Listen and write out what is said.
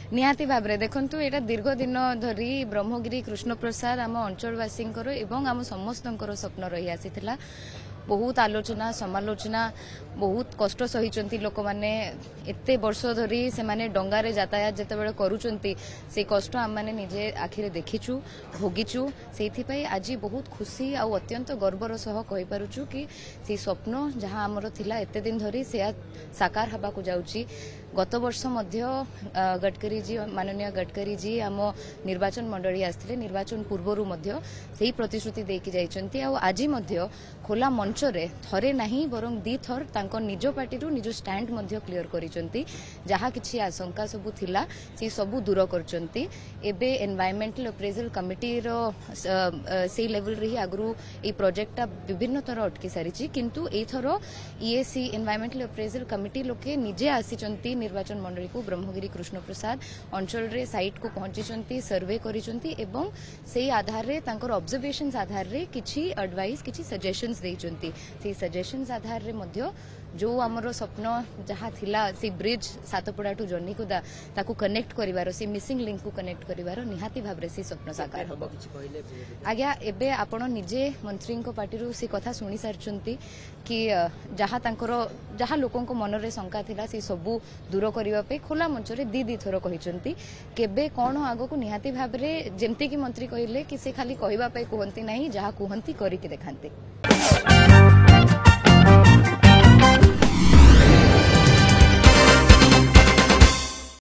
निहाती भाव में देखु यहाँ दीर्घ दिन धरी ब्रह्मगिरी कृष्ण प्रसाद आम अंचलवासी एवं आम समस्त स्वप्न रही आसी बहुत आलोचना समालोचना बहुत कष्ट सही लोक मैंने एत वर्ष धरी से माने डंगारे यातायात जितेबाला करुँच से कष्ट आम मैंने निजे आखिरे देखीचु भोगीचु से आज बहुत खुशी आउ अत्यंत गर्वर सह कहीपरुचु कि से स्वप्न जहाँ आमर थिला एते दिन धरी से साकार हवा को जाउची। गत वर्ष गडकरी जी माननीय गडकरी जी आम निर्वाचन मंडली आसते निर्वाचन पूर्वर से प्रतिश्रुति देकी जाइछन्ती आ आज खोला मंच रे थरे नहीं बरं दी थर तांको निज पार्टी निज स्टैंड क्लियर करिसंती जहाँ किछि आशंका सबु थिला से सबु दूर करचंती। एबे एनवायरमेंटल अप्रेजल कमिटी रो से लेवल रे आगु ए प्रोजेक्टटा विभिन्न थर अटकी सारी किंतु ए थर ईएसी एनवायरमेंटल अप्रेजल कमिटी लोके निजे आसीचंती निर्वाचन मंडली को ब्रह्मगिरी कृष्ण प्रसाद अंचल रे साइट को पहुंची सर्वे करिसंती एवं से आधार रे तांकर ऑब्जर्वेशंस आधार रे किछि एडवाइस किछि सजेशंस देइचंती से सजेशंस आधार रे मध्य जो आमर स्वप्न जहाँ थिला से ब्रिज सातपड़ा टू जर्नीकुदा ताकू कनेक्ट करिवार से मिसिंग लिंक को कनेक्ट करिवार निहाती भाव से स्वप्न साकार हो। आज्ञा एबे आपण निजे मंत्री पार्टी से कथा शुणी सारी कि जहाँ जहाँ लोकों मन रे शंका थिला से सबू दूर करने खोला मंच रे दी थर कहते केबे कौन आगो को निहाती भाव में जमती कि मंत्री कहले कि से खाली कहवाई कहती ना जहाँ कहती करके देखाते।